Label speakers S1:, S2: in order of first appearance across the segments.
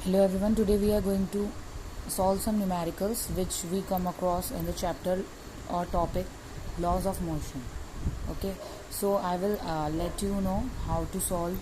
S1: Hello everyone, today we are going to solve some numericals which we come across in the chapter or topic laws of motion. Okay, so I will let you know how to solve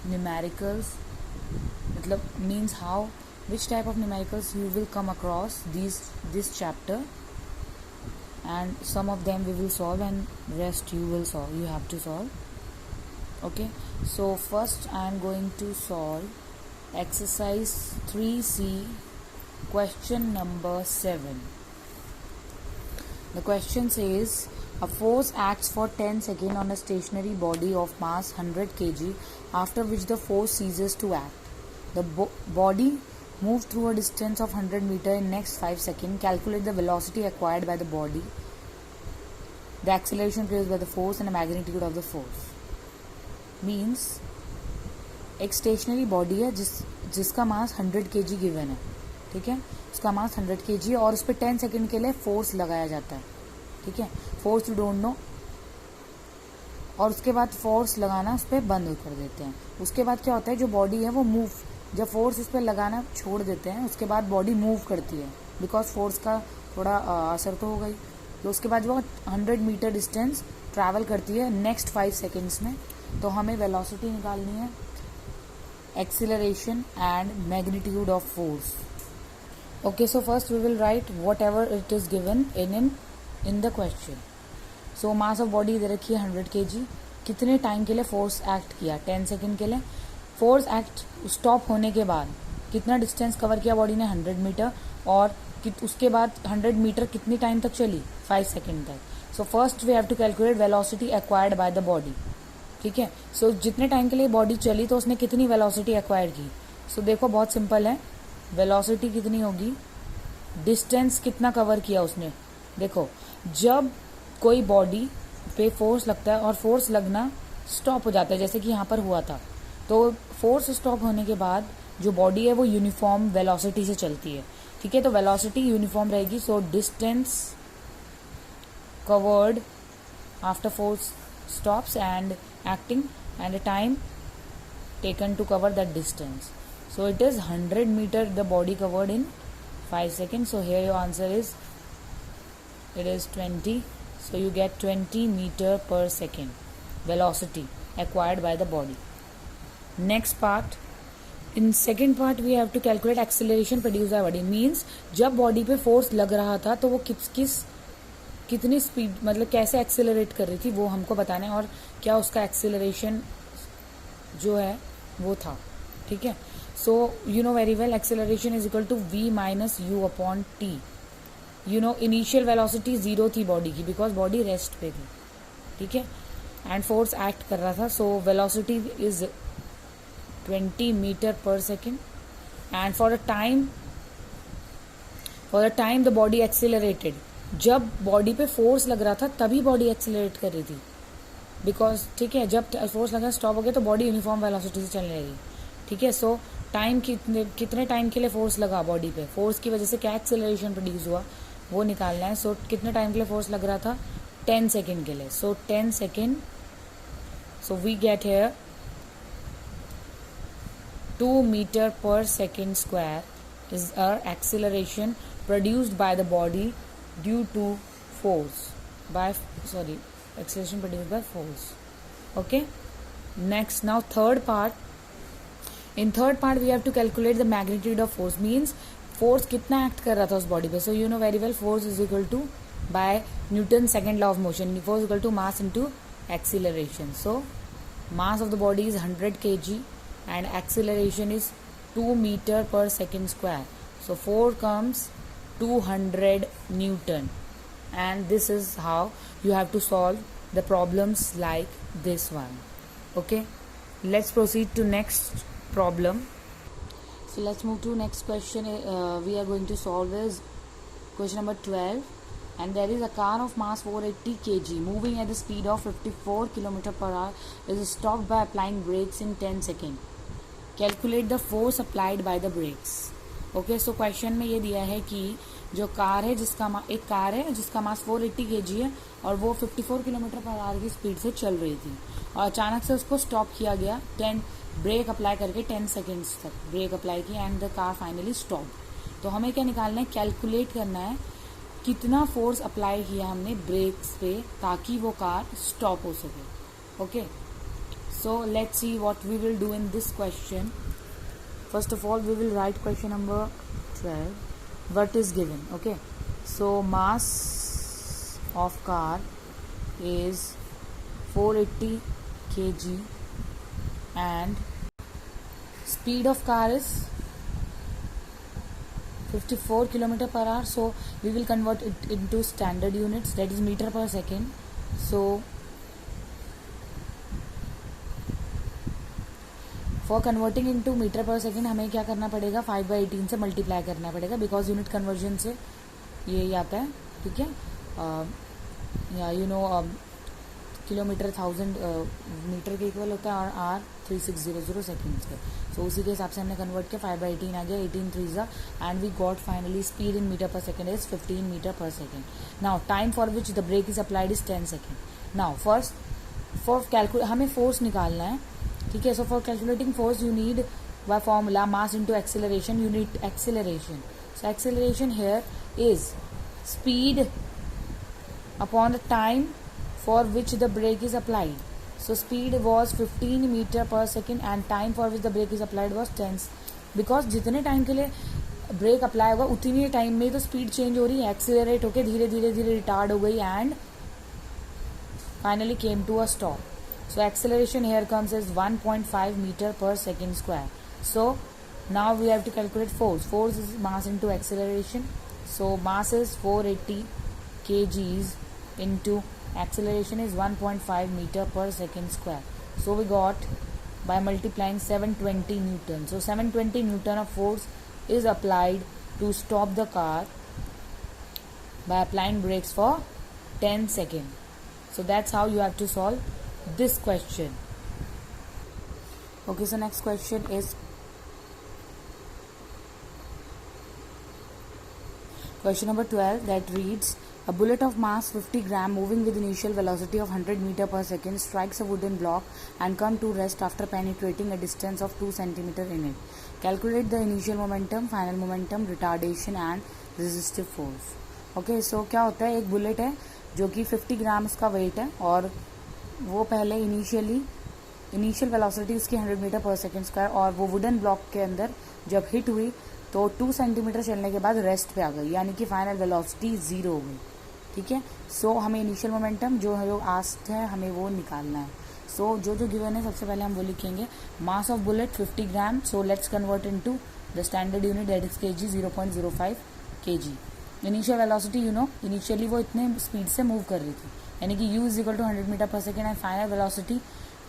S1: numericals, means how which type of numericals you will come across this chapter, and some of them we will solve and rest you have to solve. Okay, so first I am going to solve exercise 3C, question number 7. The question says a force acts for 10 seconds on a stationary body of mass 100 kg, after which the force ceases to act. The body moves through a distance of 100 meters in next 5 seconds. Calculate the velocity acquired by the body, the acceleration produced by the force, and the magnitude of the force. Means एक stationery body है जिसका मास 100 kg given है, ठीक है. उसका मास 100 kg है और उस पर 10 सेकेंड के लिए फोर्स लगाया जाता है, ठीक है. फोर्स यू डोंट नो, और उसके बाद फोर्स लगाना उस पर बंद कर देते हैं. उसके बाद क्या होता है, जो बॉडी है वो मूव, जब फोर्स उस पर लगाना छोड़ देते हैं उसके बाद बॉडी मूव करती है, बिकॉज फोर्स का थोड़ा असर तो हो गई. तो उसके बाद वो 100 मीटर डिस्टेंस ट्रैवल करती है नेक्स्ट 5 सेकेंड्स में. तो हमें वेलोसिटी निकालनी है, acceleration and magnitude of force. Okay, so first we will write whatever it is given in the question. So mass of body दे रखी है 100 kg. कितने टाइम के लिए फोर्स एक्ट किया, 10 सेकेंड के लिए. फोर्स एक्ट स्टॉप होने के बाद कितना डिस्टेंस कवर किया बॉडी ने, 100 मीटर, और उसके बाद 100 मीटर कितनी टाइम तक चली, 5 सेकेंड तक. So first we have to calculate velocity acquired by the body, ठीक है. सो जितने टाइम के लिए बॉडी चली तो उसने कितनी वेलोसिटी एक्वायर की. सो देखो बहुत सिंपल है, वेलोसिटी कितनी होगी, डिस्टेंस कितना कवर किया उसने. देखो जब कोई बॉडी पे फोर्स लगता है और फोर्स लगना स्टॉप हो जाता है, जैसे कि यहाँ पर हुआ था, तो फोर्स स्टॉप होने के बाद जो बॉडी है वो यूनिफॉर्म वेलोसिटी से चलती है, ठीक है. तो वेलोसिटी यूनिफॉर्म रहेगी. So distance covered after force stops and acting, and the time taken to cover that distance. So it is 100 meter the body covered in 5 seconds. So here your answer is, it is 20. So you get 20 meter per second velocity acquired by the body. Next part, in second part we have to calculate acceleration produced by body. Means जब body पे force लग रहा था तो वो कितनी speed, मतलब कैसे एक्सेलरेट कर रही थी वो हमको बताना है, और क्या उसका एक्सेलरेशन जो है वो था, ठीक है. So you know very well acceleration is equal to v minus u upon t. You know initial velocity 0 थी बॉडी की, बिकॉज बॉडी रेस्ट पे थी, ठीक है, एंड फोर्स एक्ट कर रहा था. So velocity is 20 metre per second, and for a time the body accelerated. जब बॉडी पे फोर्स लग रहा था तभी बॉडी एक्सेलरेट कर रही थी, बिकॉज, ठीक है, जब फोर्स लगा स्टॉप हो गया तो बॉडी यूनिफॉर्म वेलोसिटी से चलने लगी, ठीक है. सो टाइम कितने टाइम के लिए फोर्स लगा बॉडी पे, फोर्स की वजह से क्या एक्सेलरेशन प्रोड्यूस हुआ वो निकालना है. सो कितने टाइम के लिए फोर्स लग रहा था, 10 सेकेंड के लिए. So 10 second, so we get here 2 metre per second square is our acceleration produced by the body due to acceleration produced by force. Okay, next, now third part. In third part we have to calculate the magnitude of force. Means force कितना act कर रहा था उस body पे. So you know very well force is equal to, by Newton's second law of motion, force is equal to mass into acceleration. So mass of the body is 100 kg and acceleration is 2 meter per second square. So 4 comes 200 Newton, and this is how you have to solve the problems like this one. Okay, let's proceed to next problem. So let's move to next question. We are going to solve is question number 12, and there is a car of mass 480 kg moving at the speed of 54 km per hour is stopped by applying brakes in 10 seconds. Calculate the force applied by the brakes. Okay, so question में ये दिया है कि जो car है एक car है जिसका मास 480 kg है और वो 54 किलोमीटर पर आवर की स्पीड से चल रही थी, और अचानक से उसको स्टॉप किया गया ब्रेक अप्लाई करके 10 सेकेंड्स तक ब्रेक अप्लाई की and the car finally stop. तो हमें क्या निकालना है, कैलकुलेट करना है कितना फोर्स अप्लाई किया हमने ब्रेक्स पे ताकि वो कार स्टॉप हो सके। Okay, so let's see what we will do in this question. First of all we will write question number 12 what is given. Okay, so mass of car is 480 kg and speed of car is 54 km per hour. So we will convert it into standard units, that is meter per second. So for converting into metre per second हमें क्या करना पड़ेगा, 5/18 से multiply करना पड़ेगा because unit conversion से ये आता है। ठीक है, या यू नो किलोमीटर 1000 मीटर के इक्वल होता है और आर 3600 सेकेंड्स के। सो उसी के हिसाब से हमने कन्वर्ट किया, 5/18 आ गया, 18 3 and we got finally speed in metre per second is 15 metre per second. Now time for which the brake is applied is 10 second. Now first for calculate हमें फोर्स निकालना है। ठीक है, so for calculating force you need by formula mass into acceleration, you need acceleration. So acceleration here is speed upon the time for which the brake is applied. So speed was 15 meter per second and time for which the brake is applied was 10. Because जितने time के लिए break apply होगा उतनी time में तो speed change हो रही है, एक्सीलरेट होके धीरे धीरे धीरे रिटार्ड हो गई and finally came to a stop. So acceleration here comes as 1.5 meter per second square. So now we have to calculate force. Force is mass into acceleration. So mass is 480 kgs into acceleration is 1.5 meter per second square. So we got by multiplying 720 Newton. So 720 Newton of force is applied to stop the car by applying brakes for 10 seconds. So that's how you have to solve this question. Okay, so next question is question number 12 that reads, a bullet of mass 50 gram moving with initial velocity of 100 meter per second strikes a wooden block and come to rest after penetrating a distance of 2 centimeter in it. Calculate the initial momentum, final momentum, retardation and resistive force. Okay, so क्या होता है, एक bullet है जो कि 50 ग्राम उसका wait है और वो पहले इनिशियल वेलोसिटी उसकी 100 मीटर पर सेकेंड स्क्वायर और वो वुडन ब्लॉक के अंदर जब हिट हुई तो 2 सेंटीमीटर चलने के बाद रेस्ट पे आ गई, यानी कि फाइनल वेलोसिटी 0 हो गई. ठीक है, सो हमें इनिशियल मोमेंटम जो आस्क्ड है हमें वो निकालना है. सो जो गिवन है सबसे पहले हम वो लिखेंगे. Mass of bullet 50 gram. So let's convert into the standard unit that is KG, 0.05 kg. Initial velocity initially वो इतने स्पीड से मूव कर रही थी, यानी कि u is equal to 100 metre per second and final velocity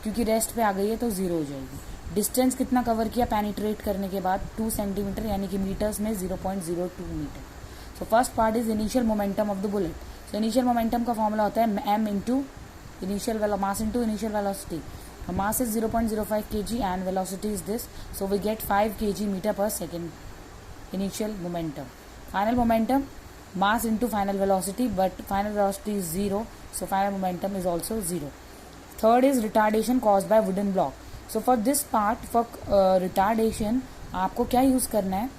S1: क्योंकि रेस्ट पे आ गई है तो 0 हो जाएगी. डिस्टेंस कितना कवर किया पेनिट्रेट करने के बाद, 2 सेंटीमीटर, यानी कि मीटर्स में 0.02 metre. So first part is initial momentum of the bullet. So initial momentum का फॉर्मूला होता है m into initial mass into initial velocity. Mass is 0.05 kg and velocity is this. So we get 5 kg metre per second initial momentum. Final momentum mass into final velocity, but final velocity is 0, so final momentum is also 0. Third is retardation caused by wooden block. So for this part, for retardation आपको क्या use करना है,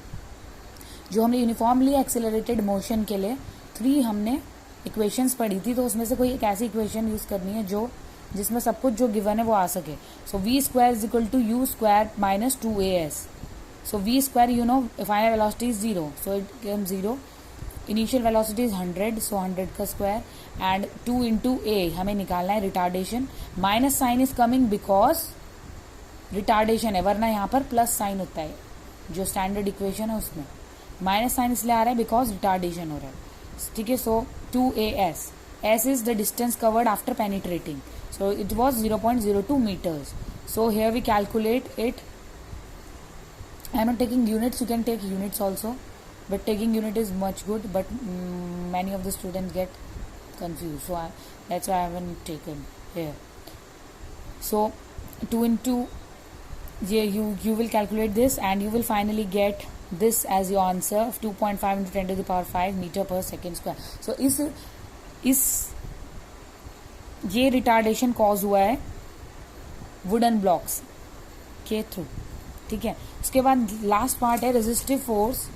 S1: जो हमने uniformly accelerated motion के लिए 3 हमने equations पढ़ी थी, तो उसमें से कोई एक ऐसी इक्वेशन यूज करनी है जो जिसमें सब कुछ जो गिवन है वो आ सके. So v square is equal to u square minus 2as. So v square final velocity is 0, so it become 0. Initial velocity is 100, so 100 का स्क्वायर एंड 2 इंटू ए हमें निकालना है retardation. Minus sign is coming because retardation है, वरना यहाँ पर plus sign होता है जो स्टैंडर्ड इक्वेशन है उसमें. माइनस साइन इसलिए आ रहा है बिकॉज रिटार्डेशन हो रहा है. ठीक है, so 2as. s is the distance covered after penetrating, so it was 0.02 meters. So here we calculate it. I am not taking units, you can take units also, but taking unit is much good, but many of the students get confused, so that's why I haven't taken here. So 2 into you will calculate this and you will finally get this as your answer of 2.5 into 10 to the power 5 meter per second square. So इस ये retardation cause हुआ है wooden blocks के through, ठीक है। उसके बाद last part है resistive force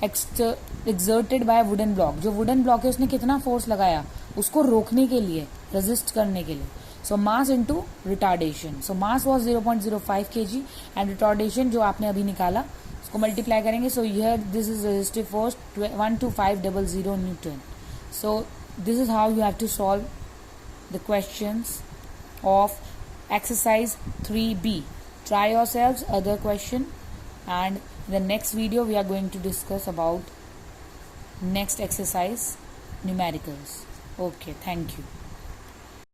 S1: exerted by wooden block. जो वुडन ब्लॉक है उसने कितना फोर्स लगाया उसको रोकने के लिए, रेजिस्ट करने के लिए। So mass into retardation, so mass was 0.05 kg and retardation जो आपने अभी निकाला उसको मल्टीप्लाई करेंगे। So here this is resistive force 12500 newton. So this is how you have to solve the questions of exercise 3B. Try yourselves other question, and in the next video we are going to discuss about next exercise, numericals. Okay, thank you.